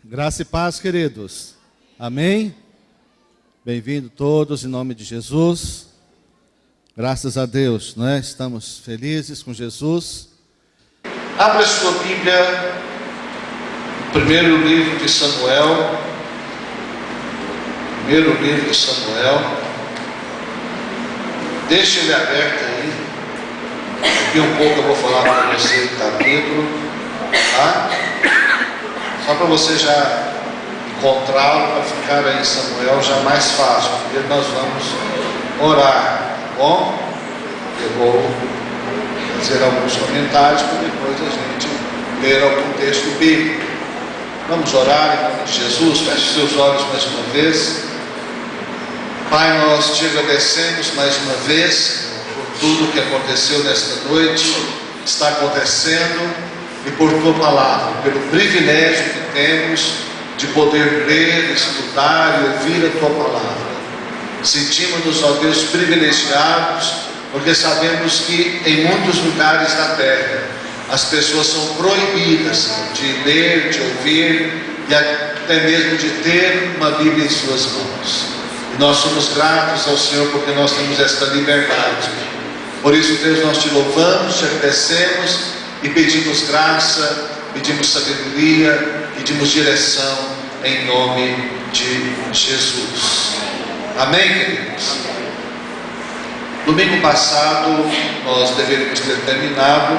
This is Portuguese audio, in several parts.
Graça e paz, queridos. Amém? Bem-vindos todos em nome de Jesus. Graças a Deus, né? Estamos felizes com Jesus. Abra sua Bíblia, no primeiro livro de Samuel. Primeiro livro de Samuel. Deixe ele aberto aí. Daqui um pouco eu vou falar para você o capítulo, tá? Só para você já encontrá-lo, para ficar aí em Samuel já mais fácil. Primeiro nós vamos orar, tá bom? Eu vou fazer alguns comentários para depois a gente ler algum texto bíblico. Vamos orar em nome de Jesus. Feche seus olhos mais uma vez. Pai, nós te agradecemos mais uma vez por tudo que aconteceu nesta noite, está acontecendo, e por tua palavra, pelo privilégio que temos de poder ler, estudar e ouvir a tua palavra. Sentimos-nos, ó Deus, privilegiados, porque sabemos que em muitos lugares da terra as pessoas são proibidas de ler, de ouvir e até mesmo de ter uma Bíblia em suas mãos. E nós somos gratos ao Senhor porque nós temos esta liberdade. Por isso, Deus, nós te louvamos, te agradecemos e pedimos graça, pedimos sabedoria, pedimos direção em nome de Jesus. Amém, queridos? Domingo passado nós deveríamos ter terminado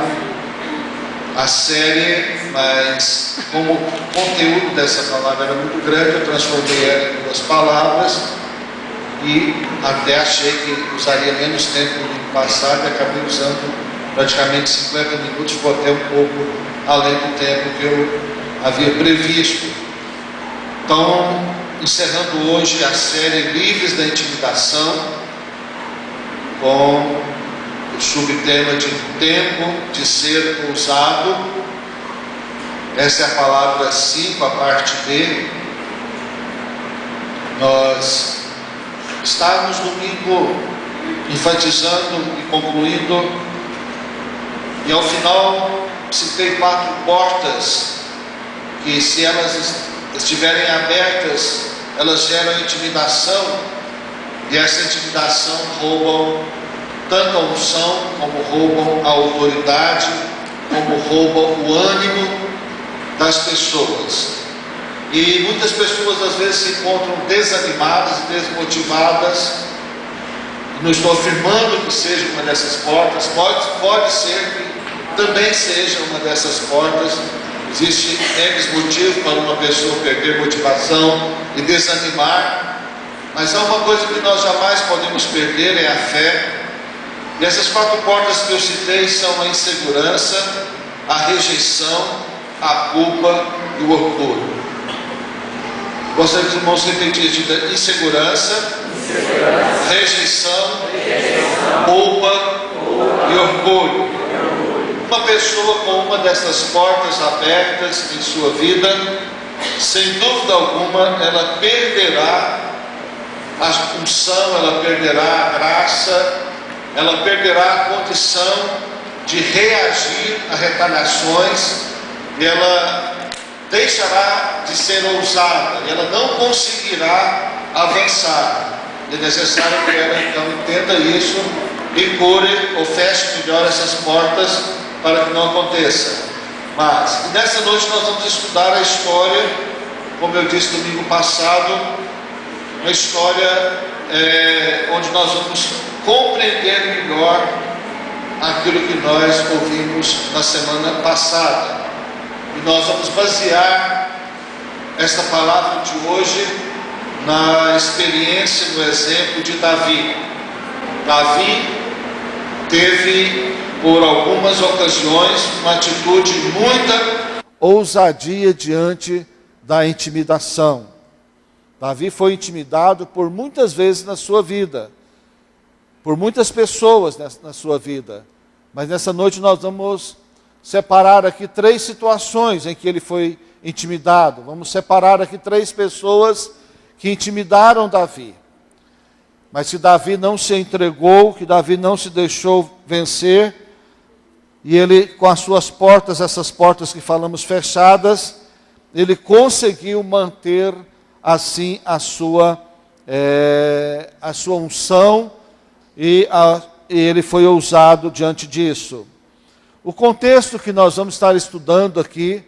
a série, mas como o conteúdo dessa palavra era muito grande, eu transformei ela em 2 palavras e até achei que usaria menos tempo no domingo passado e acabei usando praticamente 50 minutos, ficou até um pouco além do tempo que eu havia previsto. Então, encerrando hoje a série Livres da Intimidação, com o subtema de Tempo de Ser Ousado. Essa é a palavra 5, a parte B. Nós estávamos domingo enfatizando e concluindo, e ao final citei 4 portas que, se elas estiverem abertas, elas geram intimidação, e essa intimidação roubam tanto a unção, como roubam a autoridade, como roubam o ânimo das pessoas. E muitas pessoas às vezes se encontram desanimadas e desmotivadas. Não estou afirmando que seja uma dessas portas, pode ser que também seja uma dessas portas. Existe N motivos para uma pessoa perder motivação e desanimar, mas há uma coisa que nós jamais podemos perder, é a fé. E essas 4 portas que eu citei são a insegurança, a rejeição, a culpa e o orgulho. Gostaria que os irmãos repetissem: insegurança, rejeição, culpa e orgulho. Uma pessoa com uma dessas portas abertas em sua vida, sem dúvida alguma, ela perderá a unção, ela perderá a graça, ela perderá a condição de reagir a retaliações, e ela deixará de ser ousada, ela não conseguirá avançar. É necessário que ela então entenda isso e cure ou feche melhor essas portas para que não aconteça. Mas nessa noite nós vamos estudar a história, como eu disse domingo passado, uma história onde nós vamos compreender melhor aquilo que nós ouvimos na semana passada. E nós vamos basear esta palavra de hoje na experiência, no exemplo de Davi. Davi teve, por algumas ocasiões, uma atitude de muita ousadia diante da intimidação. Davi foi intimidado por muitas vezes na sua vida, por muitas pessoas na sua vida. Mas nessa noite nós vamos separar aqui 3 situações em que ele foi intimidado. Vamos separar aqui 3 pessoas que intimidaram Davi. Mas que Davi não se entregou, que Davi não se deixou vencer, e ele, com as suas portas, essas portas que falamos fechadas, ele conseguiu manter assim a sua unção e ele foi ousado diante disso. O contexto que nós vamos estar estudando aqui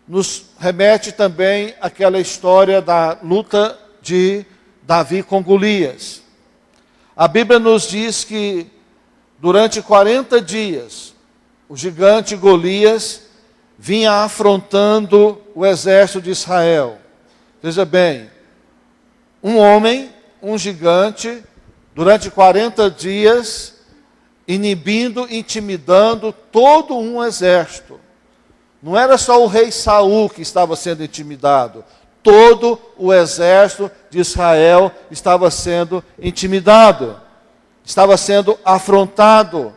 nos remete também àquela história da luta de Davi com Golias. A Bíblia nos diz que durante 40 dias o gigante Golias vinha afrontando o exército de Israel. Veja bem, um homem, um gigante, durante 40 dias, inibindo, intimidando todo um exército. Não era só o rei Saul que estava sendo intimidado. Todo o exército de Israel estava sendo intimidado. Estava sendo afrontado.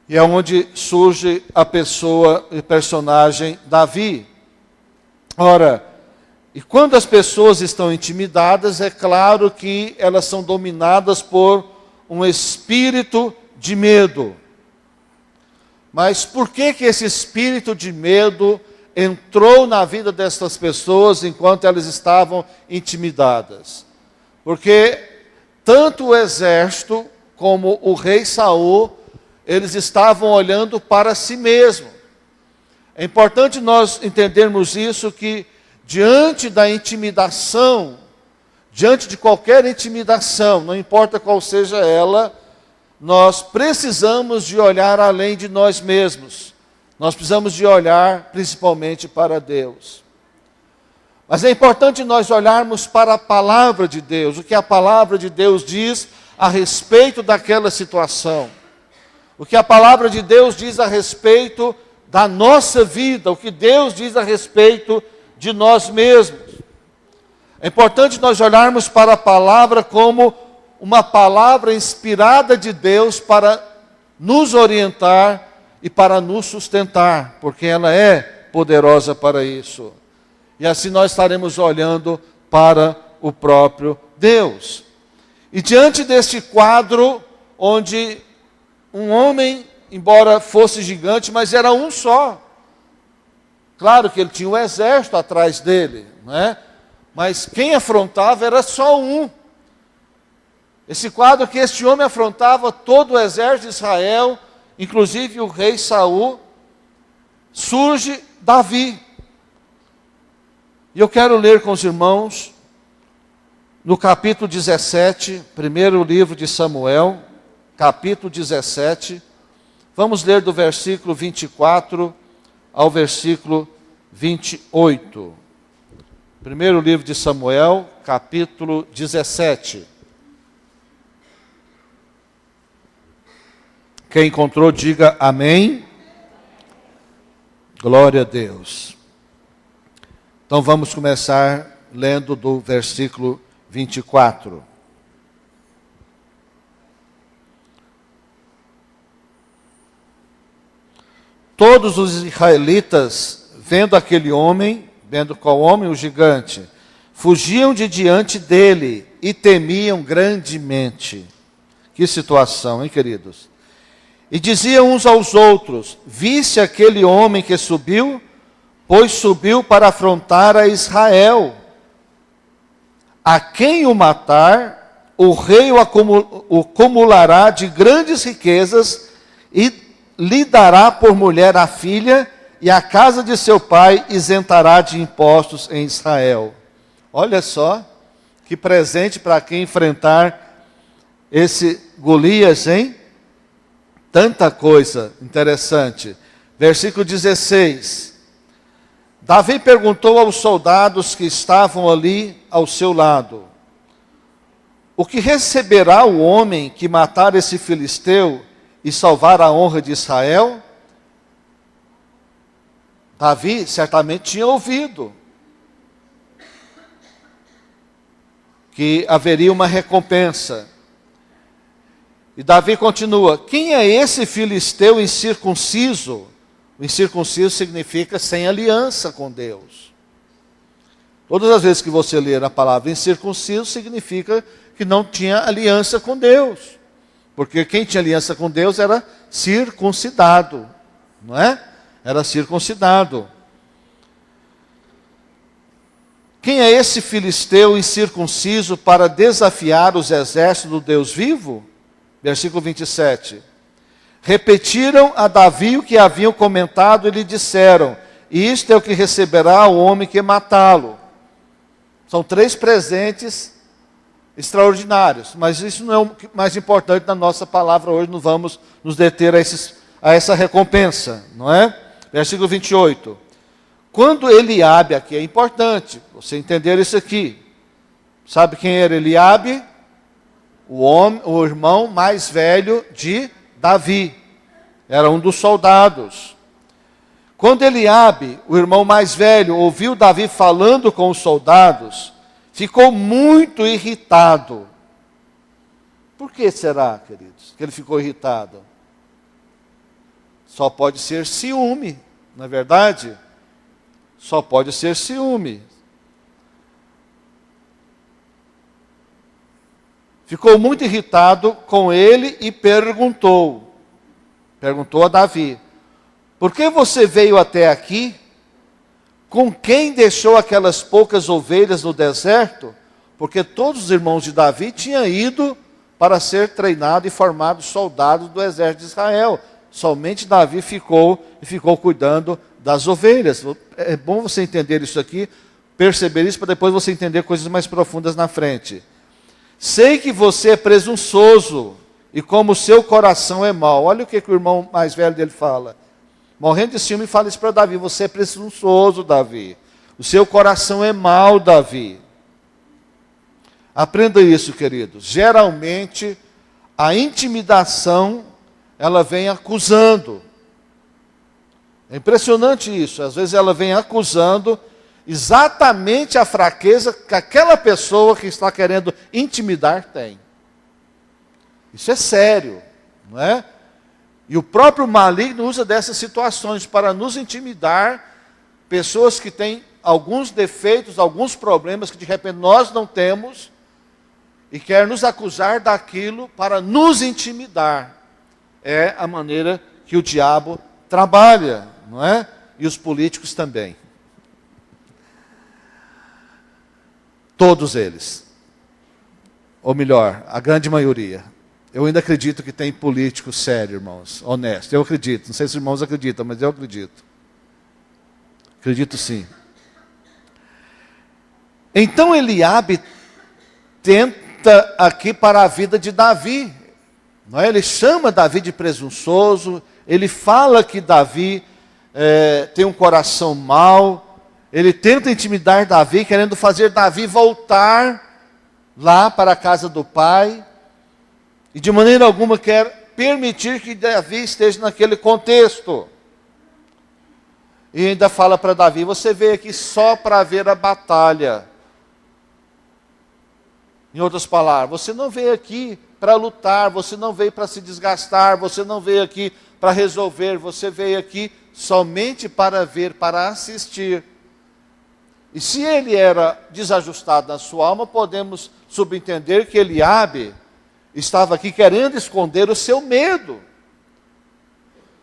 E é onde surge a pessoa e personagem Davi. Ora, e quando as pessoas estão intimidadas, é claro que elas são dominadas por um espírito de medo. Mas por que esse espírito de medo entrou na vida dessas pessoas enquanto elas estavam intimidadas? Porque tanto o exército como o rei Saul, eles estavam olhando para si mesmo. É importante nós entendermos isso, que diante da intimidação, diante de qualquer intimidação, não importa qual seja ela, nós precisamos de olhar além de nós mesmos. Nós precisamos de olhar principalmente para Deus. Mas é importante nós olharmos para a palavra de Deus, o que a palavra de Deus diz a respeito daquela situação. O que a palavra de Deus diz a respeito da nossa vida, o que Deus diz a respeito de nós mesmos. É importante nós olharmos para a palavra como uma palavra inspirada de Deus para nos orientar e para nos sustentar, porque ela é poderosa para isso. E assim nós estaremos olhando para o próprio Deus. E diante deste quadro, onde um homem, embora fosse gigante, mas era um só. Claro que ele tinha um exército atrás dele, né? Mas quem afrontava era só um. Esse quadro que este homem afrontava todo o exército de Israel, inclusive o rei Saul, surge Davi. E eu quero ler com os irmãos, no capítulo 17, primeiro livro de Samuel, capítulo 17, vamos ler do versículo 24 ao versículo 28. Primeiro livro de Samuel, capítulo 17. Quem encontrou, diga amém. Glória a Deus. Então vamos começar lendo do versículo 24. Todos os israelitas, vendo aquele homem, vendo qual homem, o gigante, fugiam de diante dele e temiam grandemente. Que situação, hein, queridos? E diziam uns aos outros: viste aquele homem que subiu? Pois subiu para afrontar a Israel. A quem o matar, o rei o cumulará de grandes riquezas e lhe dará por mulher a filha, e a casa de seu pai isentará de impostos em Israel. Olha só, que presente para quem enfrentar esse Golias, hein? Tanta coisa interessante. Versículo 16. Davi perguntou aos soldados que estavam ali ao seu lado: o que receberá o homem que matar esse filisteu e salvar a honra de Israel? Davi certamente tinha ouvido que haveria uma recompensa. E Davi continua: quem é esse filisteu incircunciso? O incircunciso significa sem aliança com Deus. Todas as vezes que você ler a palavra incircunciso, significa que não tinha aliança com Deus. Porque quem tinha aliança com Deus era circuncidado, não é? Era circuncidado. quem é esse filisteu incircunciso para desafiar os exércitos do Deus vivo? Versículo 27. Repetiram a Davi o que haviam comentado e lhe disseram: isto é o que receberá o homem que matá-lo. São 3 presentes extraordinários, mas isso não é o mais importante na nossa palavra hoje, não vamos nos deter a essa recompensa, não é? Versículo 28. Quando Eliabe, aqui é importante você entender isso aqui. Sabe quem era Eliabe? O irmão mais velho de Davi. Era um dos soldados. Quando Eliabe, o irmão mais velho, ouviu Davi falando com os soldados, ficou muito irritado. Por que será, queridos, que ele ficou irritado? Só pode ser ciúme, não é verdade? Só pode ser ciúme. Ficou muito irritado com ele e perguntou a Davi: por que você veio até aqui? Com quem deixou aquelas poucas ovelhas no deserto? Porque todos os irmãos de Davi tinham ido para ser treinado e formado soldados do exército de Israel. Somente Davi ficou cuidando das ovelhas. É bom você entender isso aqui, perceber isso, para depois você entender coisas mais profundas na frente. Sei que você é presunçoso, e como o seu coração é mau. Olha o que o irmão mais velho dele fala. Morrendo de ciúme, fala isso para Davi: você é presunçoso, Davi. O seu coração é mau, Davi. Aprenda isso, queridos. Geralmente, a intimidação, ela vem acusando. É impressionante isso. Às vezes ela vem acusando exatamente a fraqueza que aquela pessoa que está querendo intimidar tem. Isso é sério, não é? E o próprio maligno usa dessas situações para nos intimidar, pessoas que têm alguns defeitos, alguns problemas que de repente nós não temos, e quer nos acusar daquilo para nos intimidar. É a maneira que o diabo trabalha, não é? E os políticos também. Todos eles. Ou melhor, a grande maioria. Eu ainda acredito que tem político sério, irmãos, honesto. Eu acredito. Não sei se os irmãos acreditam, mas eu acredito. Acredito sim. Então Eliabe tenta aqui para a vida de Davi. Não é? Ele chama Davi de presunçoso. Ele fala que Davi tem um coração mau. Ele tenta intimidar Davi, querendo fazer Davi voltar lá para a casa do pai. E de maneira alguma quer permitir que Davi esteja naquele contexto. E ainda fala para Davi: você veio aqui só para ver a batalha. Em outras palavras, você não veio aqui para lutar, você não veio para se desgastar, você não veio aqui para resolver, você veio aqui somente para ver, para assistir. E se ele era desajustado na sua alma, podemos subentender que Eliabe estava aqui querendo esconder o seu medo.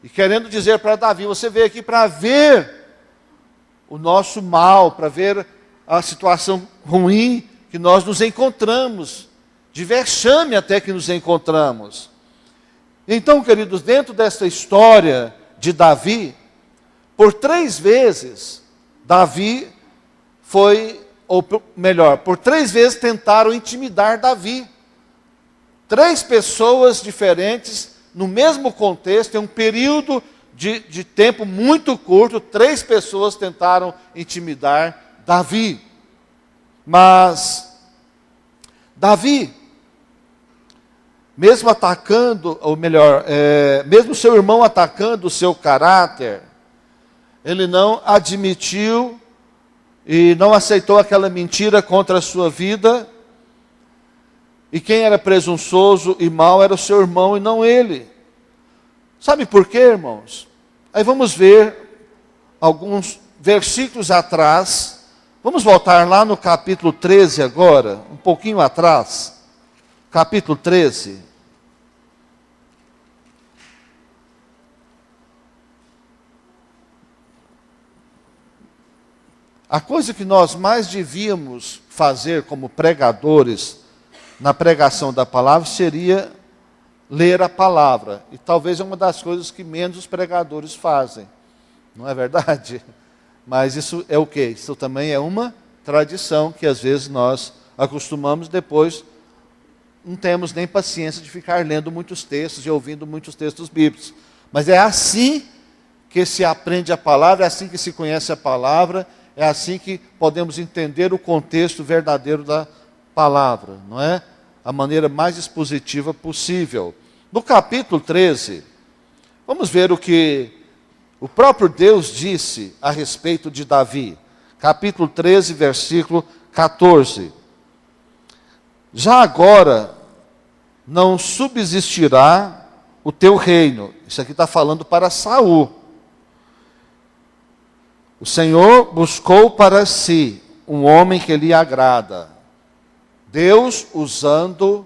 E querendo dizer para Davi: você veio aqui para ver o nosso mal, para ver a situação ruim que nós nos encontramos, de vexame até que nos encontramos. Então, queridos, dentro dessa história de Davi, por 3 vezes, Davi foi, ou melhor, por 3 vezes tentaram intimidar Davi. 3 pessoas diferentes, no mesmo contexto, em um período de tempo muito curto, 3 pessoas tentaram intimidar Davi. Mas Davi, mesmo atacando, ou melhor, mesmo seu irmão atacando o seu caráter, ele não admitiu e não aceitou aquela mentira contra a sua vida. E quem era presunçoso e mau era o seu irmão e não ele. Sabe por quê, irmãos? Aí vamos ver alguns versículos atrás. Vamos voltar lá no capítulo 13 agora, um pouquinho atrás. Capítulo 13. a coisa que nós mais devíamos fazer como pregadores na pregação da palavra seria ler a palavra. E talvez é uma das coisas que menos os pregadores fazem. Não é verdade? Mas isso é o quê? Isso também é uma tradição que às vezes nós acostumamos, depois não temos nem paciência de ficar lendo muitos textos e ouvindo muitos textos bíblicos. Mas é assim que se aprende a palavra, é assim que se conhece a palavra, é assim que podemos entender o contexto verdadeiro da palavra, não é? A maneira mais expositiva possível. No capítulo 13, vamos ver o que o próprio Deus disse a respeito de Davi. Capítulo 13, versículo 14. Já agora não subsistirá o teu reino. Isso aqui está falando para Saul. O Senhor buscou para si um homem que lhe agrada. Deus usando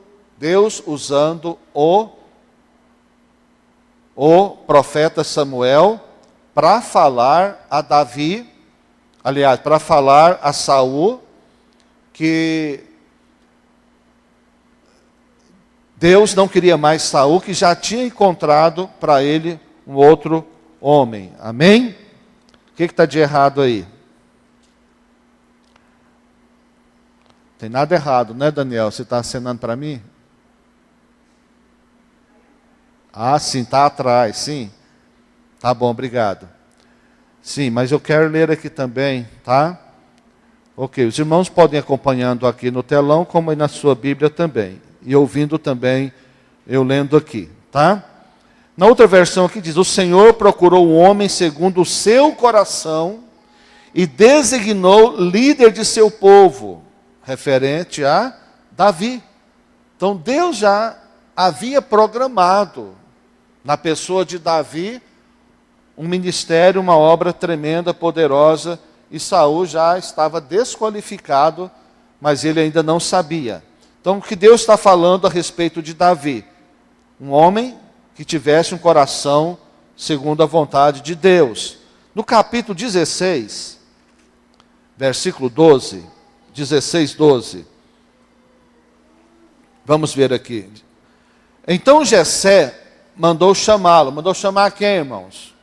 o profeta Samuel para falar a Davi, aliás, para falar a Saul, que Deus não queria mais Saul, que já tinha encontrado para ele um outro homem. Amém? O que está de errado aí? Tem nada errado, né, Daniel? Você está acenando para mim? Ah, sim, está atrás, sim. Tá bom, obrigado. Sim, mas eu quero ler aqui também, tá? Ok, os irmãos podem ir acompanhando aqui no telão, como aí na sua Bíblia também. E ouvindo também, eu lendo aqui, tá? Na outra versão aqui diz: o Senhor procurou um homem segundo o seu coração e designou líder de seu povo, referente a Davi. Então Deus já havia programado na pessoa de Davi um ministério, uma obra tremenda, poderosa, e Saul já estava desqualificado, mas ele ainda não sabia. Então o que Deus está falando a respeito de Davi? Um homem que tivesse um coração segundo a vontade de Deus. No capítulo 16, versículo 12, 16, 12. Vamos ver aqui. Então Jessé mandou chamá-lo. Mandou chamar quem, irmãos?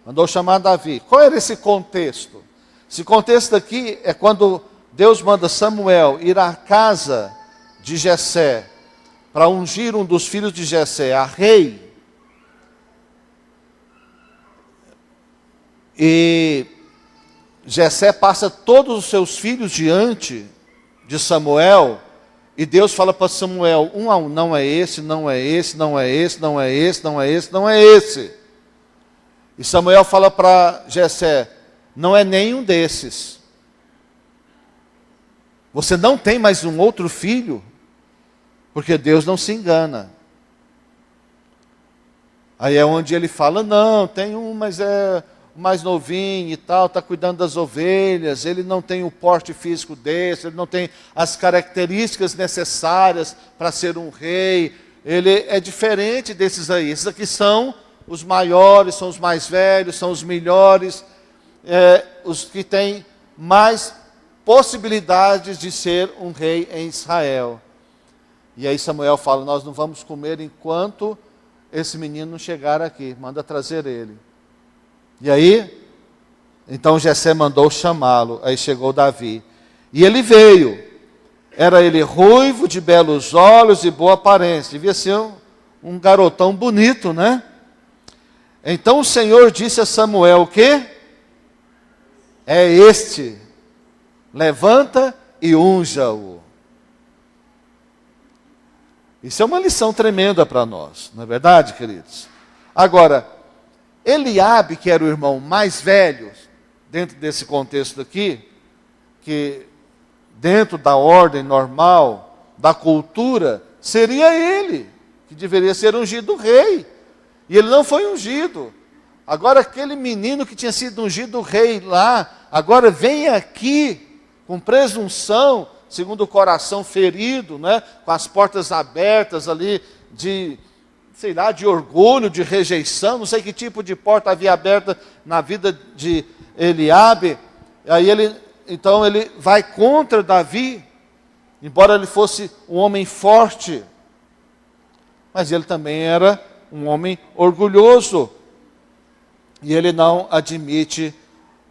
Mandou chamar Davi. Qual era esse contexto? Esse contexto aqui é quando Deus manda Samuel ir à casa de Jessé para ungir um dos filhos de Jessé a rei. E Jessé passa todos os seus filhos diante de Samuel, e Deus fala para Samuel, um a um: não é esse, não é esse, não é esse, não é esse, não é esse, não é esse. E Samuel fala para Jessé: não é nenhum desses. Você não tem mais um outro filho, porque Deus não se engana. Aí é onde ele fala: não, tem um, mas é mais novinho e tal, está cuidando das ovelhas, ele não tem o porte físico desse, ele não tem as características necessárias para ser um rei, ele é diferente desses aí. Esses aqui são os maiores, são os mais velhos, são os melhores, os que têm mais possibilidades de ser um rei em Israel. E aí Samuel fala: nós não vamos comer enquanto esse menino não chegar aqui, manda trazer ele. E aí, então Jessé mandou chamá-lo, aí chegou Davi. E ele veio, era ele ruivo, de belos olhos e boa aparência, devia ser um garotão bonito, né? Então o Senhor disse a Samuel: o quê? É este, levanta e unja-o. Isso é uma lição tremenda para nós, não é verdade, queridos? Agora, Eliabe, que era o irmão mais velho, dentro desse contexto aqui, que dentro da ordem normal, da cultura, seria ele, que deveria ser ungido rei. E ele não foi ungido. Agora aquele menino que tinha sido ungido rei lá, agora vem aqui com presunção, segundo o coração ferido, né, com as portas abertas ali de sei lá, de orgulho, de rejeição, não sei que tipo de porta havia aberta na vida de Eliabe. Aí então ele vai contra Davi, embora ele fosse um homem forte, mas ele também era um homem orgulhoso. E ele não admite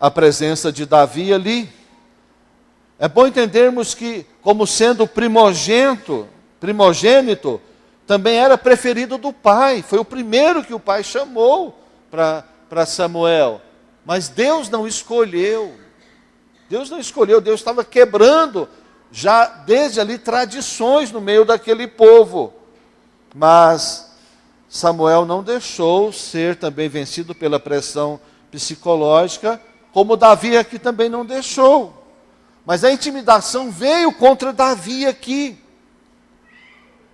a presença de Davi ali. É bom entendermos que, como sendo primogênito, também era preferido do pai. Foi o primeiro que o pai chamou para Samuel. Mas Deus não escolheu. Deus não escolheu, Deus estava quebrando já desde ali tradições no meio daquele povo. Mas Samuel não deixou ser também vencido pela pressão psicológica, como Davi aqui também não deixou. Mas a intimidação veio contra Davi aqui.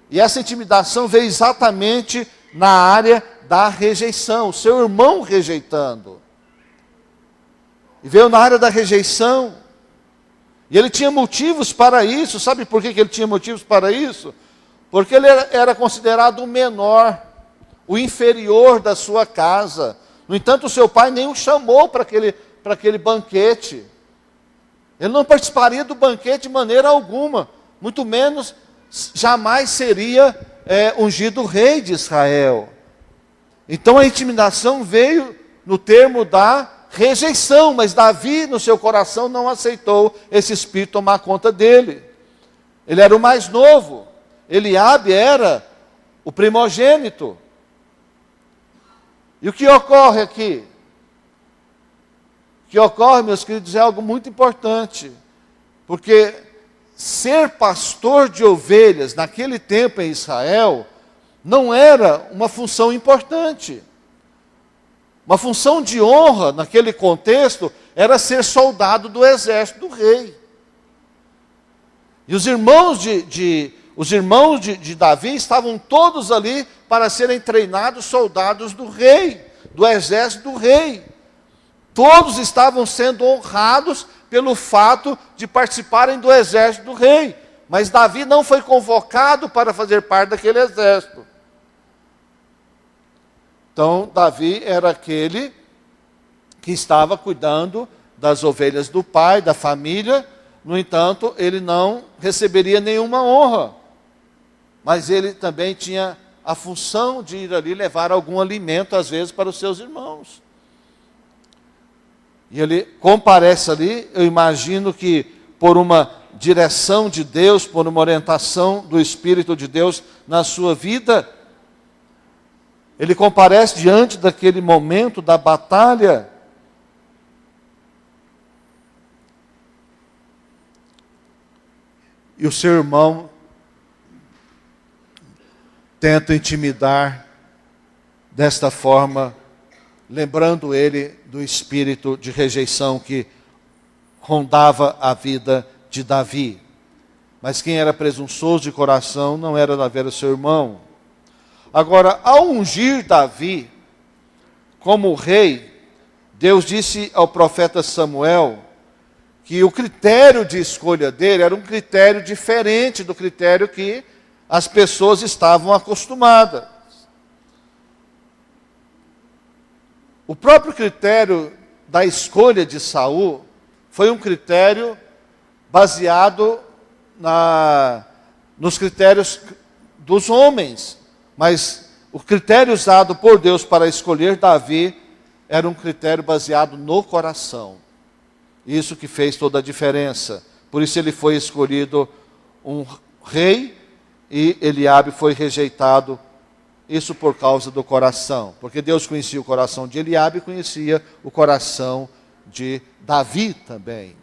E essa intimidação veio exatamente na área da rejeição, o seu irmão rejeitando. E veio na área da rejeição. E ele tinha motivos para isso. Sabe por que ele tinha motivos para isso? Porque ele era considerado o menor, o inferior da sua casa. No entanto, o seu pai nem o chamou para aquele banquete. Ele não participaria do banquete de maneira alguma. Muito menos, jamais seria ungido rei de Israel. Então a intimidação veio no termo da rejeição, mas Davi no seu coração não aceitou esse espírito tomar conta dele. Ele era o mais novo, Eliabe era o primogênito. E o que ocorre aqui? O que ocorre, meus queridos, é algo muito importante, porque ser pastor de ovelhas naquele tempo em Israel não era uma função importante. Uma função de honra, naquele contexto, era ser soldado do exército do rei. E os irmãos de Davi estavam todos ali para serem treinados soldados do rei, do exército do rei. Todos estavam sendo honrados pelo fato de participarem do exército do rei. Mas Davi não foi convocado para fazer parte daquele exército. Então, Davi era aquele que estava cuidando das ovelhas do pai, da família. No entanto, ele não receberia nenhuma honra. Mas ele também tinha a função de ir ali levar algum alimento, às vezes, para os seus irmãos. E ele comparece ali, eu imagino que por uma direção de Deus, por uma orientação do Espírito de Deus na sua vida, ele comparece diante daquele momento da batalha. E o seu irmão tenta intimidar desta forma, lembrando ele do espírito de rejeição que rondava a vida de Davi. Mas quem era presunçoso de coração não era Davi, era o seu irmão. Agora, ao ungir Davi como rei, Deus disse ao profeta Samuel que o critério de escolha dele era um critério diferente do critério que as pessoas estavam acostumadas. O próprio critério da escolha de Saul foi um critério baseado nos critérios dos homens. Mas o critério usado por Deus para escolher Davi era um critério baseado no coração. Isso que fez toda a diferença. Por isso ele foi escolhido um rei e Eliabe foi rejeitado. Isso por causa do coração. Porque Deus conhecia o coração de Eliabe e conhecia o coração de Davi também.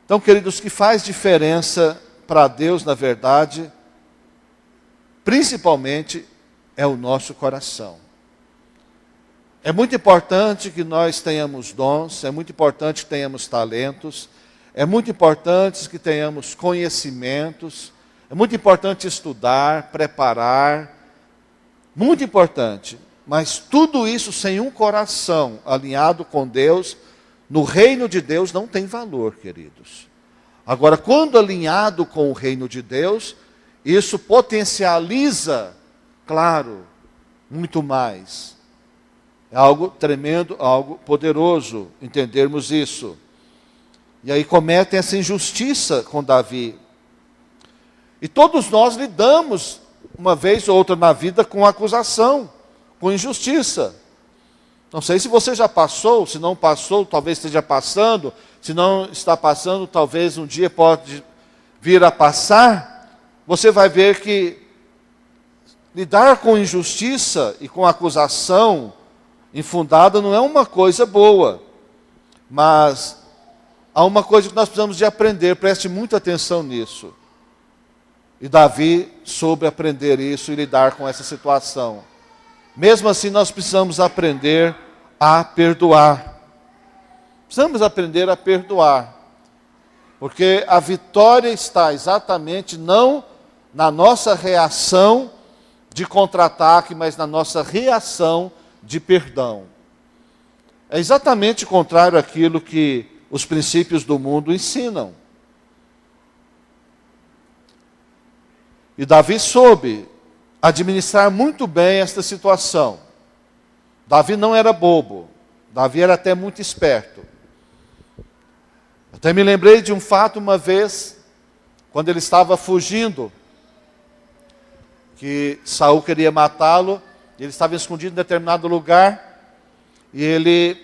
Então, queridos, o que faz diferença para Deus, na verdade, principalmente, é o nosso coração. É muito importante que nós tenhamos dons, é muito importante que tenhamos talentos, é muito importante que tenhamos conhecimentos, é muito importante estudar, preparar, muito importante. Mas tudo isso sem um coração alinhado com Deus, no reino de Deus não tem valor, queridos. Agora, quando alinhado com o reino de Deus, isso potencializa, claro, muito mais. É algo tremendo, algo poderoso entendermos isso. E aí cometem essa injustiça com Davi. E todos nós lidamos, uma vez ou outra na vida, com acusação, com injustiça. Não sei se você já passou, se não passou, talvez esteja passando. Se não está passando, talvez um dia pode vir a passar. Você vai ver que lidar com injustiça e com acusação infundada não é uma coisa boa. Mas há uma coisa que nós precisamos de aprender, preste muita atenção nisso. E Davi soube aprender isso e lidar com essa situação. Mesmo assim, nós precisamos aprender a perdoar. Precisamos aprender a perdoar. Porque a vitória está exatamente não na nossa reação de contra-ataque, mas na nossa reação de perdão. É exatamente contrário àquilo que os princípios do mundo ensinam. E Davi soube administrar muito bem esta situação. Davi não era bobo. Davi era até muito esperto. Até me lembrei de um fato uma vez, quando ele estava fugindo, que Saul queria matá-lo, ele estava escondido em determinado lugar, e ele,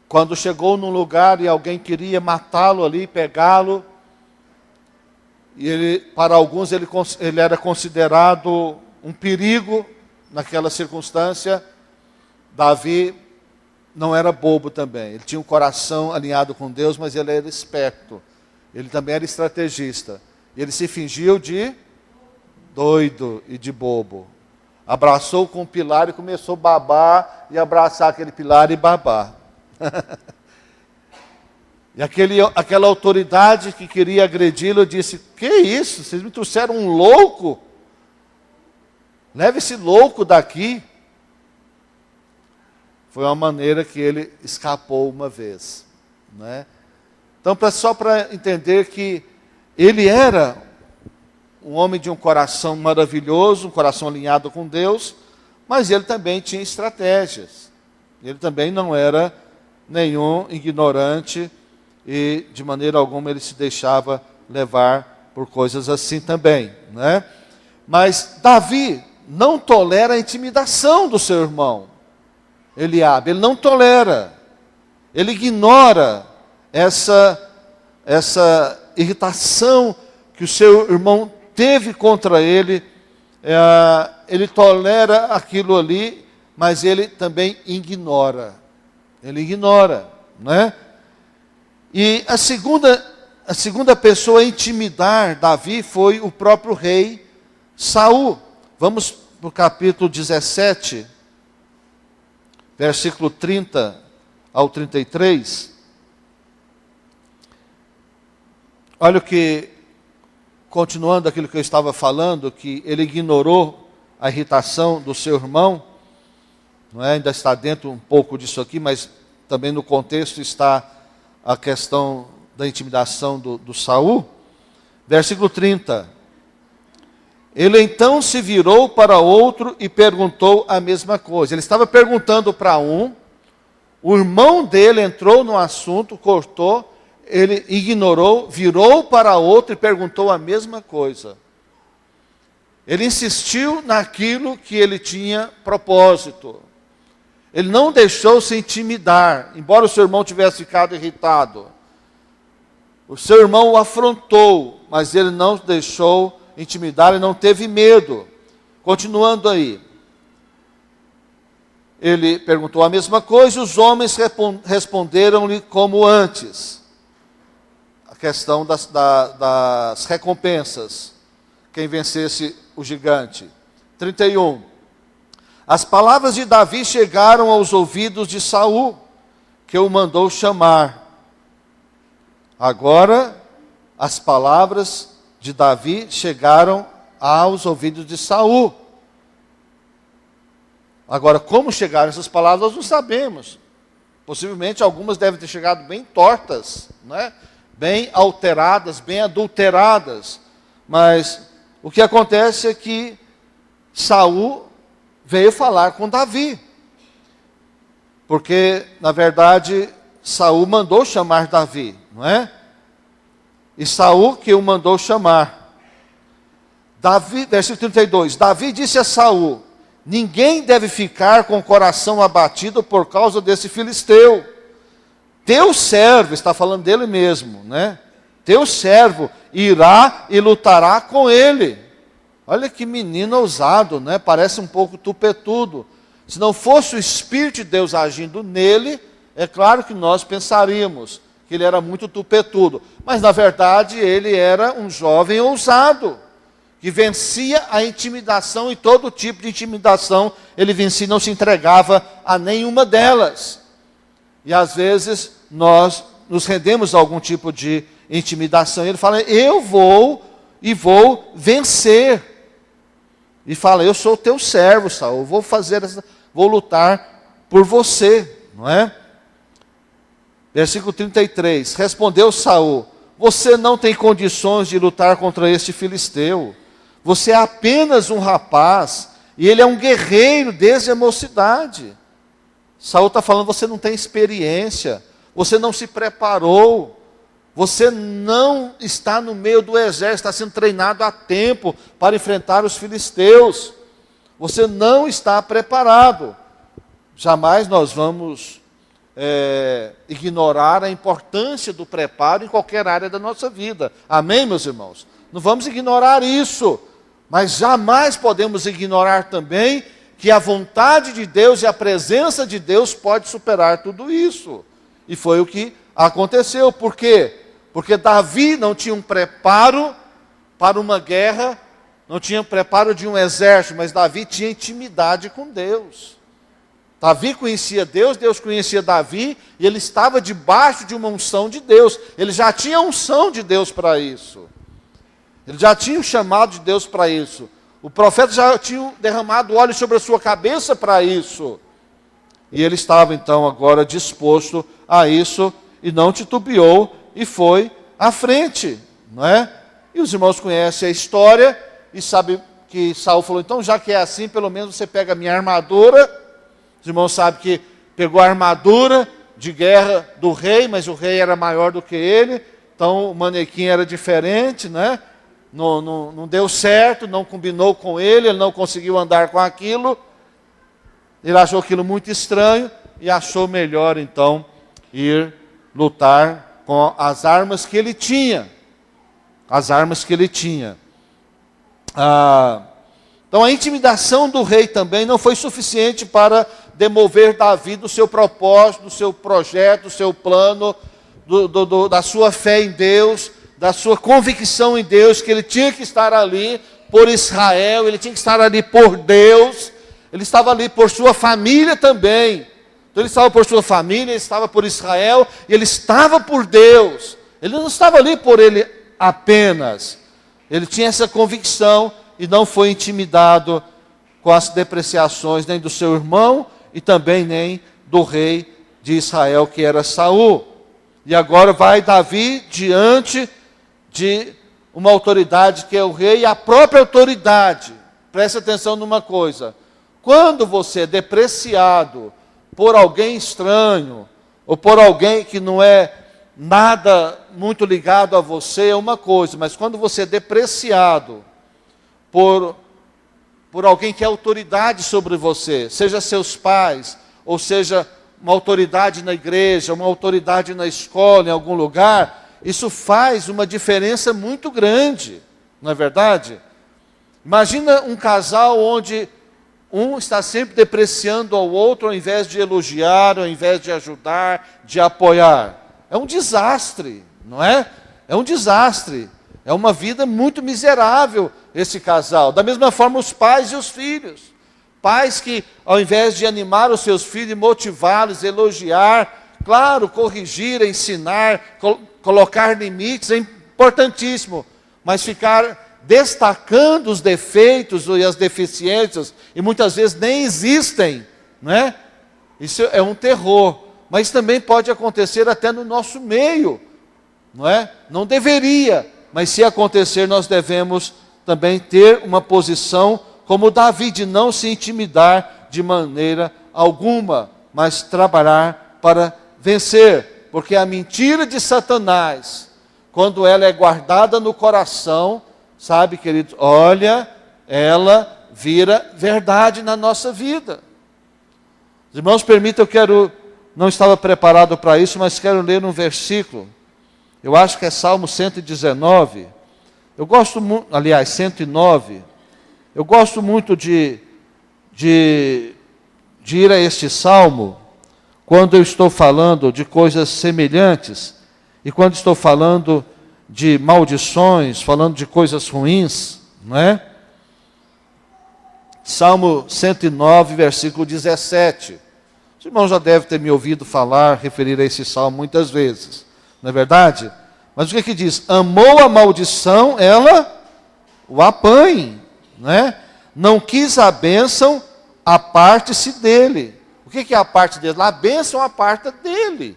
quando chegou num lugar e alguém queria matá-lo ali, pegá-lo, e ele, para alguns ele era considerado um perigo naquela circunstância. Davi não era bobo também, ele tinha um coração alinhado com Deus, mas ele era esperto, ele também era estrategista. Ele se fingiu de doido e de bobo. Abraçou com um pilar e começou a babar, e abraçar aquele pilar e babar. E aquela autoridade que queria agredi-lo disse: que isso? Vocês me trouxeram um louco? Leve esse louco daqui. Foi uma maneira que ele escapou uma vez, né? Então, só para entender que ele era um homem de um coração maravilhoso, um coração alinhado com Deus, mas ele também tinha estratégias. Ele também não era nenhum ignorante e de maneira alguma ele se deixava levar por coisas assim também, né? Mas Davi não tolera a intimidação do seu irmão Eliabe, ele não tolera, ele ignora essa irritação que o seu irmão teve contra ele, ele tolera aquilo ali, mas ele também ignora, né? E a segunda pessoa a intimidar Davi foi o próprio rei Saul. Vamos para o capítulo 17, versículo 30 ao 33. Olha o que, continuando aquilo que eu estava falando, que ele ignorou a irritação do seu irmão, não é? Ainda está dentro um pouco disso aqui, mas também no contexto está a questão da intimidação do Saul. Versículo 30. Ele então se virou para outro e perguntou a mesma coisa. Ele estava perguntando para um, o irmão dele entrou no assunto, cortou, ele ignorou, virou para outro e perguntou a mesma coisa. Ele insistiu naquilo que ele tinha propósito. Ele não deixou se intimidar, embora o seu irmão tivesse ficado irritado. O seu irmão o afrontou, mas ele não deixou intimidar e não teve medo. Continuando aí. Ele perguntou a mesma coisa e os homens responderam-lhe como antes. A questão das recompensas. Quem vencesse o gigante. 31. As palavras de Davi chegaram aos ouvidos de Saul, que o mandou chamar. Agora, as palavras de Davi chegaram aos ouvidos de Saul. Agora, como chegaram essas palavras, nós não sabemos. Possivelmente algumas devem ter chegado bem tortas, né? Bem alteradas, bem adulteradas. Mas o que acontece é que Saul veio falar com Davi. Porque, na verdade, Saul mandou chamar Davi, não é? E Saul que o mandou chamar. Davi, versículo 32, Davi disse a Saul: ninguém deve ficar com o coração abatido por causa desse filisteu. Teu servo, está falando dele mesmo, né? Teu servo irá e lutará com ele. Olha que menino ousado, né? Parece um pouco tupetudo. Se não fosse o Espírito de Deus agindo nele, é claro que nós pensaríamos que ele era muito tupetudo. Mas, na verdade, ele era um jovem ousado, que vencia a intimidação e todo tipo de intimidação ele vencia e não se entregava a nenhuma delas. E, às vezes, nós nos rendemos a algum tipo de intimidação. Ele fala: eu vou vencer. E fala: eu sou teu servo, Saul, vou lutar por você, não é? Versículo 33, respondeu Saul: você não tem condições de lutar contra este filisteu. Você é apenas um rapaz, e ele é um guerreiro desde a mocidade. Saul está falando: você não tem experiência, você não se preparou, você não está no meio do exército, está sendo treinado há tempo para enfrentar os filisteus. Você não está preparado. Jamais nós vamos ignorar a importância do preparo em qualquer área da nossa vida. Amém, meus irmãos? Não vamos ignorar isso, mas jamais podemos ignorar também que a vontade de Deus e a presença de Deus pode superar tudo isso. E foi o que aconteceu. Por quê? Porque Davi não tinha um preparo para uma guerra, não tinha preparo de um exército, mas Davi tinha intimidade com Deus. Davi conhecia Deus, Deus conhecia Davi, e ele estava debaixo de uma unção de Deus. Ele já tinha a unção de Deus para isso. Ele já tinha o chamado de Deus para isso. O profeta já tinha derramado óleo sobre a sua cabeça para isso. E ele estava então agora disposto a isso, e não titubeou, e foi à frente, não é? E os irmãos conhecem a história, e sabem que Saul falou: então já que é assim, pelo menos você pega a minha armadura. Os irmãos sabem que pegou a armadura de guerra do rei, mas o rei era maior do que ele, então o manequim era diferente, né? Não deu certo, não combinou com ele não conseguiu andar com aquilo. Ele achou aquilo muito estranho e achou melhor então ir lutar com as armas que ele tinha. As armas que ele tinha. Então a intimidação do rei também não foi suficiente para demover Davi do seu propósito, do seu projeto, do seu plano, da sua fé em Deus, da sua convicção em Deus, que ele tinha que estar ali por Israel, ele tinha que estar ali por Deus, ele estava ali por sua família também. Então ele estava por sua família, ele estava por Israel, e ele estava por Deus. Ele não estava ali por ele apenas. Ele tinha essa convicção e não foi intimidado com as depreciações nem do seu irmão e também nem do rei de Israel, que era Saul. E agora vai Davi diante de uma autoridade que é o rei, e a própria autoridade. Preste atenção numa coisa: quando você é depreciado por alguém estranho, ou por alguém que não é nada muito ligado a você, é uma coisa, mas quando você é depreciado por alguém que é autoridade sobre você, seja seus pais, ou seja uma autoridade na igreja, uma autoridade na escola, em algum lugar, isso faz uma diferença muito grande, não é verdade? Imagina um casal onde um está sempre depreciando ao outro, ao invés de elogiar, ao invés de ajudar, de apoiar. É um desastre, não é? É um desastre. É uma vida muito miserável esse casal. Da mesma forma os pais e os filhos. Pais que, ao invés de animar os seus filhos, motivá-los, elogiar, claro, corrigir, ensinar, colocar limites, é importantíssimo. Mas ficar destacando os defeitos e as deficiências, e muitas vezes nem existem, não é? Isso é um terror. Mas também pode acontecer até no nosso meio, não é? Não deveria, mas se acontecer, nós devemos também ter uma posição como Davi, de não se intimidar de maneira alguma, mas trabalhar para vencer. Porque a mentira de Satanás, quando ela é guardada no coração, sabe, queridos, olha, ela vira verdade na nossa vida. Os irmãos, permitam, não estava preparado para isso, mas quero ler um versículo. Eu acho que é Salmo 119. Eu gosto muito, aliás, 109. Eu gosto muito de ir a este salmo quando eu estou falando de coisas semelhantes e quando estou falando de maldições, falando de coisas ruins, não é? Salmo 109, versículo 17. Os irmãos já devem ter me ouvido falar, referir a esse salmo muitas vezes, não é verdade? Mas o que diz? Amou a maldição, ela o apanhe, né? Não quis a bênção, aparte-se dele. O que é a parte dele? A bênção aparta dele.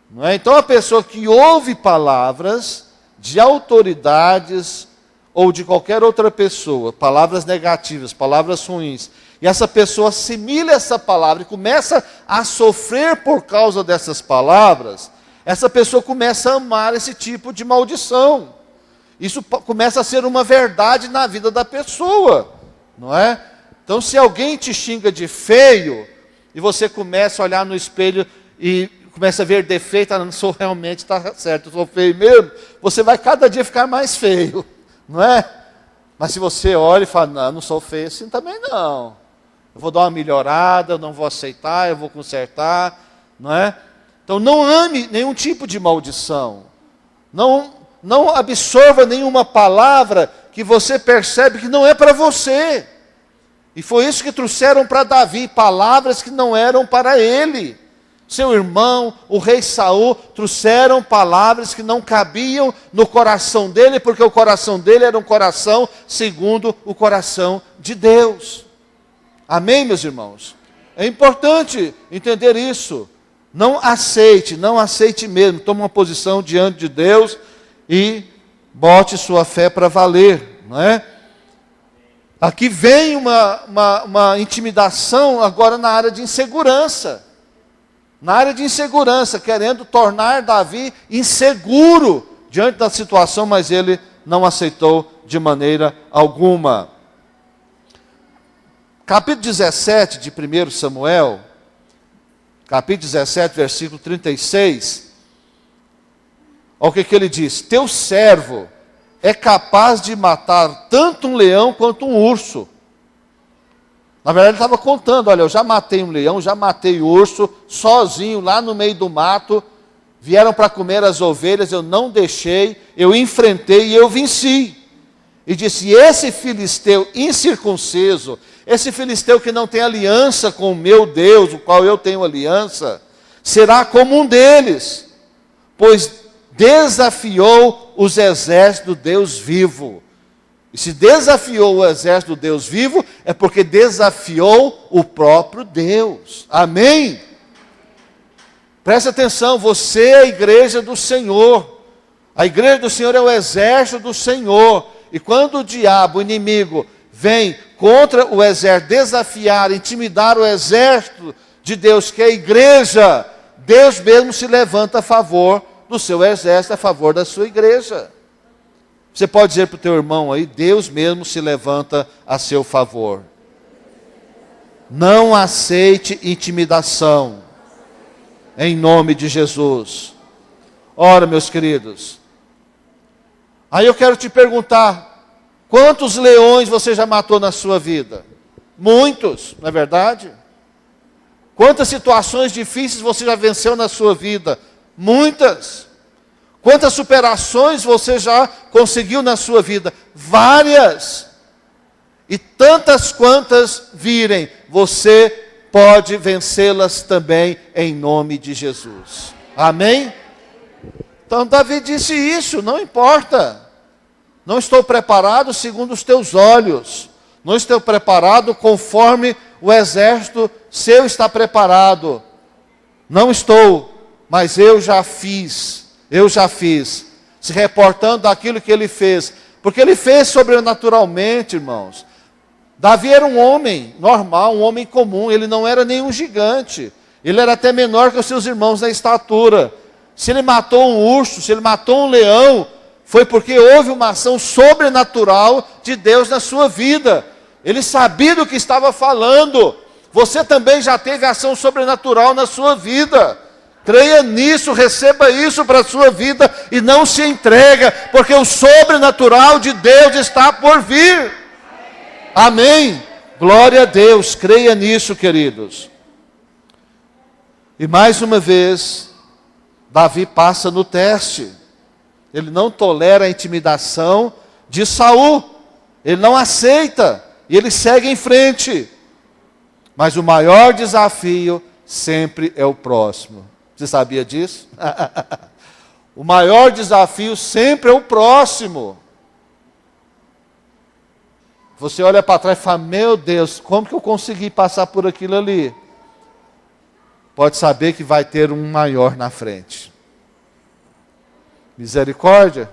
Não é? Então a pessoa que ouve palavras de autoridades ou de qualquer outra pessoa, palavras negativas, palavras ruins, e essa pessoa assimila essa palavra e começa a sofrer por causa dessas palavras, essa pessoa começa a amar esse tipo de maldição. Isso começa a ser uma verdade na vida da pessoa, não é? Então, se alguém te xinga de feio, e você começa a olhar no espelho e começa a ver defeito, não sou realmente, está certo, eu sou feio mesmo, você vai cada dia ficar mais feio, não é? Mas se você olha e fala, não sou feio assim também não. Eu vou dar uma melhorada, eu não vou aceitar, eu vou consertar, não é? Então não ame nenhum tipo de maldição. Não absorva nenhuma palavra que você percebe que não é para você. E foi isso que trouxeram para Davi, palavras que não eram para ele. Seu irmão, o rei Saul, trouxeram palavras que não cabiam no coração dele, porque o coração dele era um coração segundo o coração de Deus. Amém, meus irmãos? É importante entender isso. Não aceite mesmo. Tome uma posição diante de Deus e bote sua fé para valer, não é? Aqui vem uma intimidação agora na área de insegurança. Na área de insegurança, querendo tornar Davi inseguro diante da situação, mas ele não aceitou de maneira alguma. Capítulo 17 de 1 Samuel, capítulo 17, versículo 36, olha o que ele diz: teu servo é capaz de matar tanto um leão quanto um urso. Na verdade ele estava contando, olha, eu já matei um leão, já matei o urso, sozinho, lá no meio do mato, vieram para comer as ovelhas, eu não deixei, eu enfrentei e eu venci. E disse, esse filisteu incircunciso, esse filisteu que não tem aliança com o meu Deus, o qual eu tenho aliança, será como um deles, pois desafiou os exércitos do Deus vivo. E se desafiou o exército do Deus vivo, é porque desafiou o próprio Deus. Amém? Preste atenção, você é a igreja do Senhor. A igreja do Senhor é o exército do Senhor. E quando o diabo, o inimigo, vem contra o exército, desafiar, intimidar o exército de Deus, que é a igreja, Deus mesmo se levanta a favor do seu exército, a favor da sua igreja. Você pode dizer para o teu irmão aí, Deus mesmo se levanta a seu favor. Não aceite intimidação, em nome de Jesus. Ora, meus queridos, aí eu quero te perguntar, quantos leões você já matou na sua vida? Muitos, não é verdade? Quantas situações difíceis você já venceu na sua vida? Muitas. Quantas superações você já conseguiu na sua vida? Várias. E tantas quantas virem, você pode vencê-las também em nome de Jesus. Amém? Então Davi disse isso, não importa. Não estou preparado segundo os teus olhos. Não estou preparado conforme o exército seu está preparado. Não estou, mas eu já fiz, se reportando daquilo que ele fez, porque ele fez sobrenaturalmente, irmãos. Davi era um homem normal, um homem comum, ele não era nenhum gigante. Ele era até menor que os seus irmãos na estatura. Se ele matou um urso, se ele matou um leão, foi porque houve uma ação sobrenatural de Deus na sua vida. Ele sabia do que estava falando. Você também já teve ação sobrenatural na sua vida. Creia nisso, receba isso para a sua vida e não se entrega, porque o sobrenatural de Deus está por vir. Amém? Glória a Deus, creia nisso, queridos. E mais uma vez, Davi passa no teste. Ele não tolera a intimidação de Saul. Ele não aceita. E ele segue em frente. Mas o maior desafio sempre é o próximo. Você sabia disso? O maior desafio sempre é o próximo. Você olha para trás e fala, meu Deus, como que eu consegui passar por aquilo ali? Pode saber que vai ter um maior na frente. Misericórdia.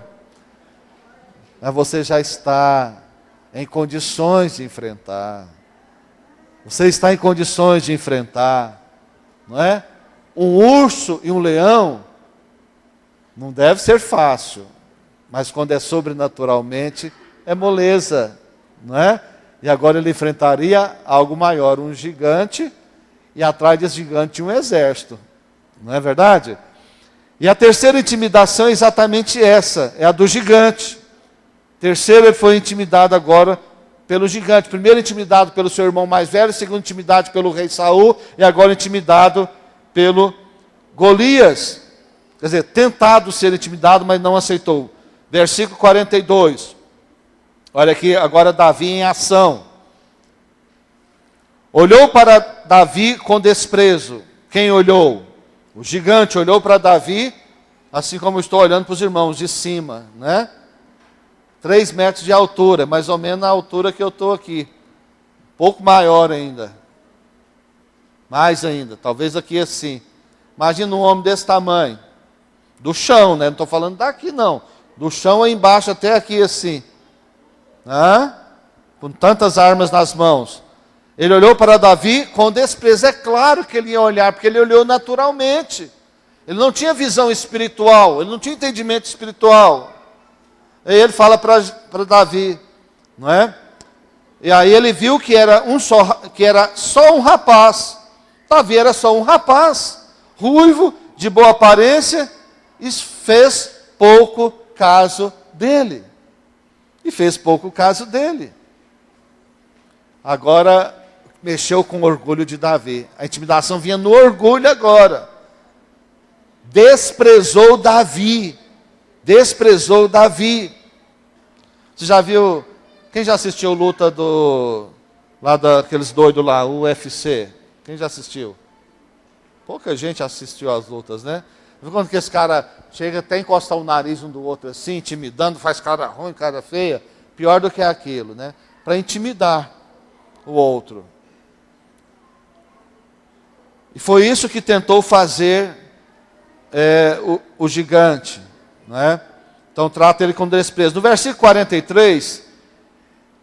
Mas você já está em condições de enfrentar. Você está em condições de enfrentar. Não é? Um urso e um leão não deve ser fácil. Mas quando é sobrenaturalmente, é moleza. Não é? E agora ele enfrentaria algo maior, um gigante, e atrás desse gigante tinha um exército. Não é verdade? E a terceira intimidação é exatamente essa, é a do gigante. Terceiro, ele foi intimidado agora pelo gigante. Primeiro intimidado pelo seu irmão mais velho, segundo intimidado pelo rei Saul, e agora intimidado pelo Golias. Quer dizer, tentado ser intimidado, mas não aceitou. Versículo 42. Olha aqui, agora Davi em ação. Olhou para Davi com desprezo. Quem olhou? O gigante olhou para Davi, assim como eu estou olhando para os irmãos de cima, né? 3 metros de altura, mais ou menos a altura que eu estou aqui. Um pouco maior ainda. Mais ainda, talvez aqui assim. Imagina um homem desse tamanho. Do chão, né? Não estou falando daqui não. Do chão aí embaixo até aqui assim. Com tantas armas nas mãos. Ele olhou para Davi com desprezo. É claro que ele ia olhar, porque ele olhou naturalmente. Ele não tinha visão espiritual, ele não tinha entendimento espiritual. Aí ele fala para Davi, não é? E aí ele viu que era só um rapaz. Davi era só um rapaz, ruivo, de boa aparência, e fez pouco caso dele. Agora, mexeu com o orgulho de Davi. A intimidação vinha no orgulho agora. Desprezou Davi. Você já viu? Quem já assistiu luta lá daqueles doidos lá, o UFC? Quem já assistiu? Pouca gente assistiu às lutas, né? Quando que esse cara chega até encostar o nariz um do outro assim, intimidando, faz cara ruim, cara feia, pior do que aquilo, né? Para intimidar o outro. E foi isso que tentou fazer o gigante, não é? Então trata ele com desprezo. No versículo 43,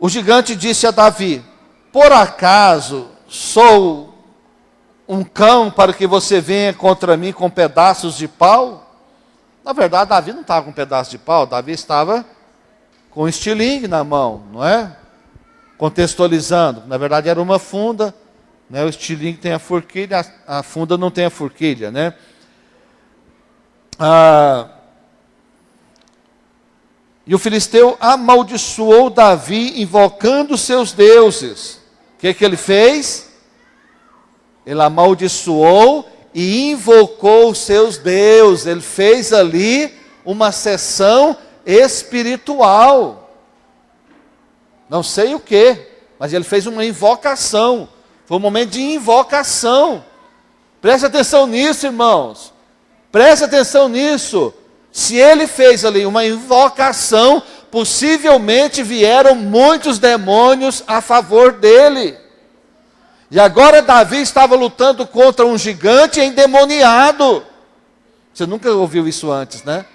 o gigante disse a Davi, por acaso sou um cão para que você venha contra mim com pedaços de pau? Na verdade, Davi não estava com um pedaço de pau, Davi estava com um estilingue na mão, não é? Contextualizando, na verdade era uma funda, né? O estilingue tem a forquilha, a funda não tem a forquilha, né? E o filisteu amaldiçoou Davi, invocando seus deuses. O que ele fez? Ele amaldiçoou e invocou os seus deuses. Ele fez ali uma sessão espiritual. Não sei o que, mas ele fez uma invocação. Foi um momento de invocação. Preste atenção nisso, irmãos. Preste atenção nisso. Se ele fez ali uma invocação, possivelmente vieram muitos demônios a favor dele. E agora Davi estava lutando contra um gigante endemoniado. Você nunca ouviu isso antes, né?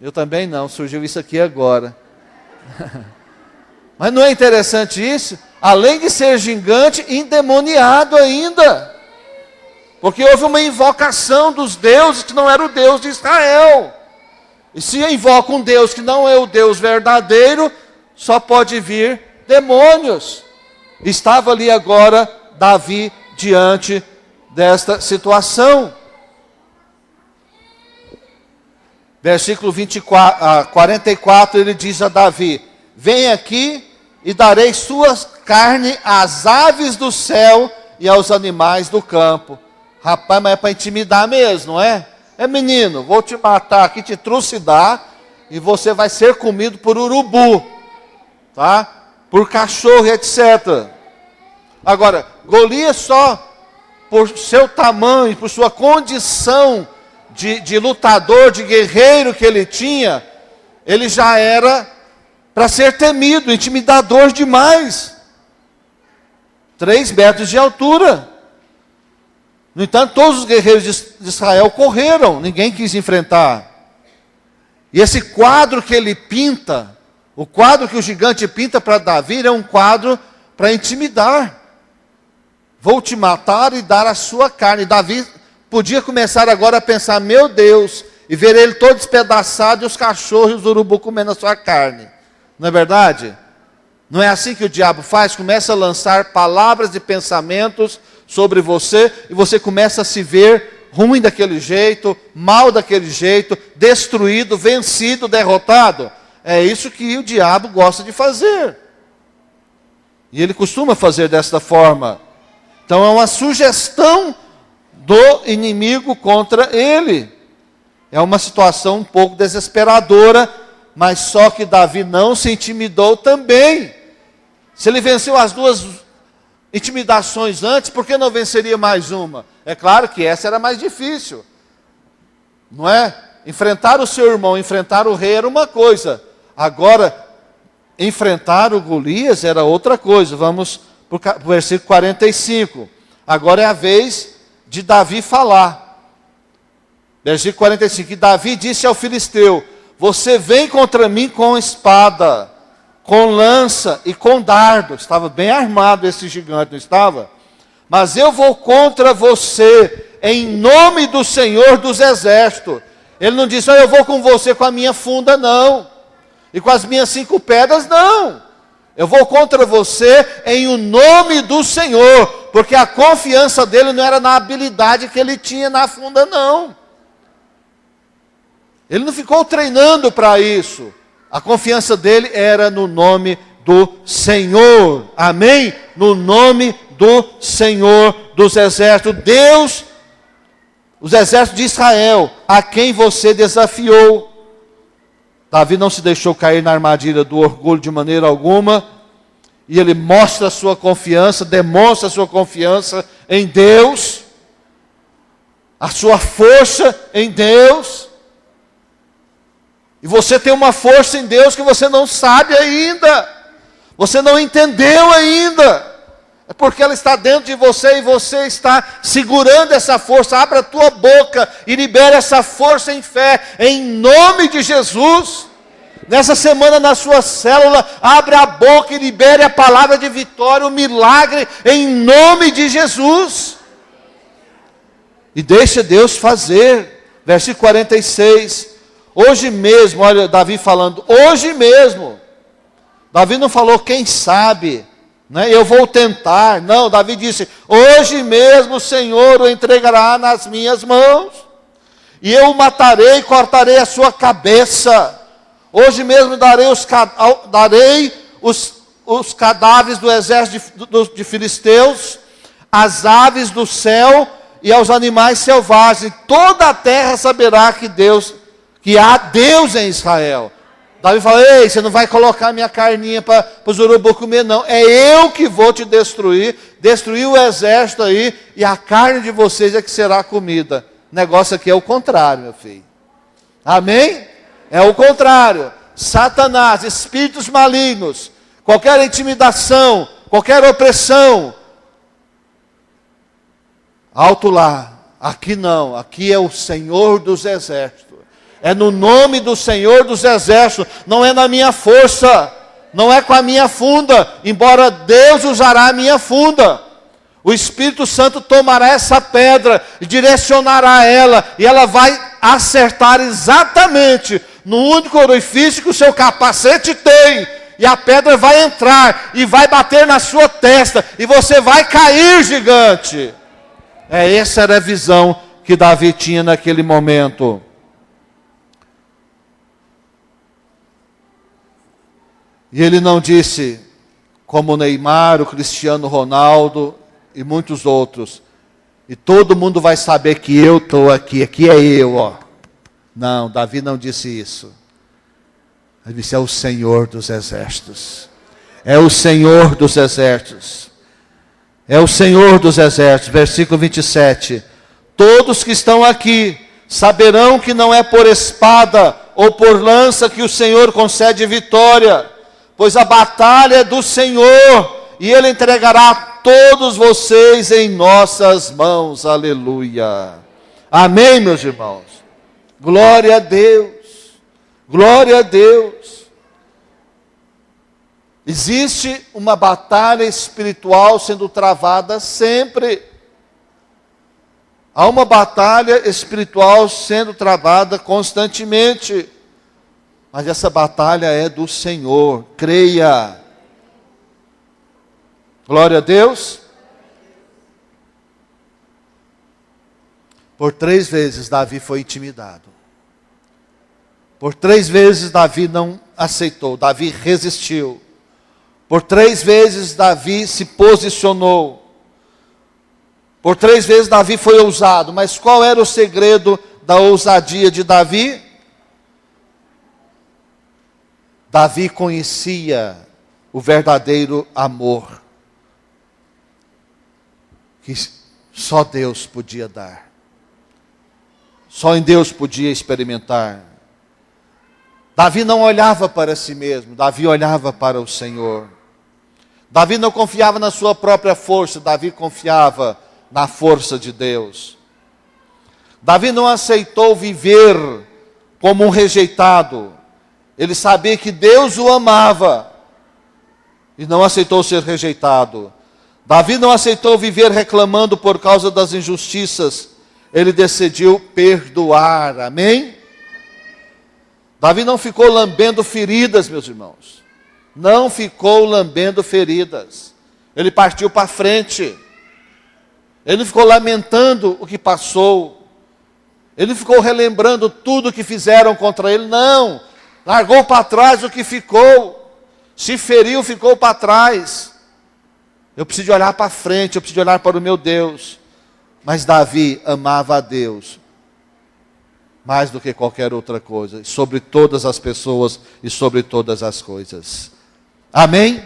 Eu também não, surgiu isso aqui agora. Mas não é interessante isso? Além de ser gigante, endemoniado ainda. Porque houve uma invocação dos deuses que não era o Deus de Israel. E se invoca um Deus que não é o Deus verdadeiro, só pode vir demônios. Estava ali agora Davi diante desta situação. Versículo 44, ele diz a Davi: vem aqui e darei sua carne às aves do céu e aos animais do campo. Rapaz, mas é para intimidar mesmo, não é? É menino, vou te matar aqui, te trucidar, e você vai ser comido por urubu, tá? Por cachorro, etc. Agora, Golias só por seu tamanho, por sua condição de lutador, de guerreiro que ele tinha, ele já era para ser temido, intimidador demais. 3 metros de altura. No entanto, todos os guerreiros de Israel correram, ninguém quis enfrentar. E esse quadro que ele pinta, o quadro que o gigante pinta para Davi, é um quadro para intimidar. Vou te matar e dar a sua carne. Davi podia começar agora a pensar: meu Deus, e ver ele todo despedaçado e os cachorros e os urubus comendo a sua carne. Não é verdade? Não é assim que o diabo faz? Começa a lançar palavras e pensamentos sobre você, e você começa a se ver ruim daquele jeito, mal daquele jeito, destruído, vencido, derrotado. É isso que o diabo gosta de fazer. E ele costuma fazer desta forma. Então é uma sugestão do inimigo contra ele. É uma situação um pouco desesperadora, mas só que Davi não se intimidou também. Se ele venceu as 2 intimidações antes, por que não venceria mais uma? É claro que essa era mais difícil, não é? Enfrentar o seu irmão, enfrentar o rei era uma coisa. Agora, enfrentar o Golias era outra coisa. Vamos para o versículo 45. Agora é a vez de Davi falar. Versículo 45. E Davi disse ao filisteu: você vem contra mim com espada, com lança e com dardo. Estava bem armado esse gigante, não estava? Mas eu vou contra você em nome do Senhor dos Exércitos. Ele não disse: eu vou com você com a minha funda, não. E com as minhas 5 pedras, não. Eu vou contra você em o nome do Senhor. Porque a confiança dele não era na habilidade que ele tinha na funda, não. Ele não ficou treinando para isso. A confiança dele era no nome do Senhor. Amém? No nome do Senhor dos Exércitos. Deus, os exércitos de Israel, a quem você desafiou. Davi não se deixou cair na armadilha do orgulho de maneira alguma. E ele mostra a sua confiança, demonstra a sua confiança em Deus. A sua força em Deus. E você tem uma força em Deus que você não sabe ainda. Você não entendeu ainda. É porque ela está dentro de você e você está segurando essa força. Abra a tua boca e libere essa força em fé, em nome de Jesus. Nessa semana na sua célula, abra a boca e libere a palavra de vitória, o milagre, em nome de Jesus. E deixa Deus fazer. Versículo 46. Hoje mesmo, olha Davi falando, hoje mesmo. Davi não falou quem sabe, né? Eu vou tentar. Não, Davi disse, hoje mesmo o Senhor o entregará nas minhas mãos. E eu o matarei e cortarei a sua cabeça. Hoje mesmo darei os cadáveres do exército de filisteus, as aves do céu e aos animais selvagens. Toda a terra saberá que há Deus em Israel. Davi fala, ei, você não vai colocar minha carninha para os urubu comer, não. É eu que vou te destruir o exército aí, e a carne de vocês é que será comida. O negócio aqui é o contrário, meu filho. Amém? É o contrário. Satanás, espíritos malignos, qualquer intimidação, qualquer opressão. Alto lá. Aqui não. Aqui é o Senhor dos Exércitos. É no nome do Senhor dos Exércitos. Não é na minha força. não é com a minha funda, embora Deus usará a minha funda. O Espírito Santo tomará essa pedra e direcionará ela, e ela vai acertar exatamente no único orifício que o seu capacete tem, e a pedra vai entrar e vai bater na sua testa, e você vai cair, gigante. Essa era a visão que Davi tinha naquele momento. E ele não disse, como o Neymar, o Cristiano Ronaldo e muitos outros, e todo mundo vai saber que eu estou aqui, aqui é eu, ó. Não, Davi não disse isso. Ele disse, é o Senhor dos exércitos. É o Senhor dos exércitos. É o Senhor dos exércitos. Versículo 27. Todos que estão aqui saberão que não é por espada ou por lança que o Senhor concede vitória, pois a batalha é do Senhor, e Ele entregará todos vocês em nossas mãos. Aleluia. Amém, meus irmãos. Glória a Deus. Glória a Deus. Existe uma batalha espiritual sendo travada sempre. Há uma batalha espiritual sendo travada constantemente. Mas essa batalha é do Senhor. Creia. Glória a Deus. Por 3 vezes Davi foi intimidado. Por 3 vezes Davi não aceitou. Davi resistiu. Por 3 vezes Davi se posicionou. Por 3 vezes Davi foi ousado. Mas qual era o segredo da ousadia de Davi? Davi conhecia o verdadeiro amor que só Deus podia dar. Só em Deus podia experimentar. Davi não olhava para si mesmo, Davi olhava para o Senhor. Davi não confiava na sua própria força, Davi confiava na força de Deus. Davi não aceitou viver como um rejeitado. Ele sabia que Deus o amava e não aceitou ser rejeitado. Davi não aceitou viver reclamando por causa das injustiças. Ele decidiu perdoar, amém? Davi não ficou lambendo feridas, meus irmãos. Não ficou lambendo feridas. Ele partiu para frente. Ele não ficou lamentando o que passou. Ele não ficou relembrando tudo o que fizeram contra ele. Não. Largou para trás o que ficou. Se feriu, ficou para trás. Eu preciso olhar para frente, eu preciso olhar para o meu Deus. Mas Davi amava a Deus mais do que qualquer outra coisa, sobre todas as pessoas e sobre todas as coisas. Amém?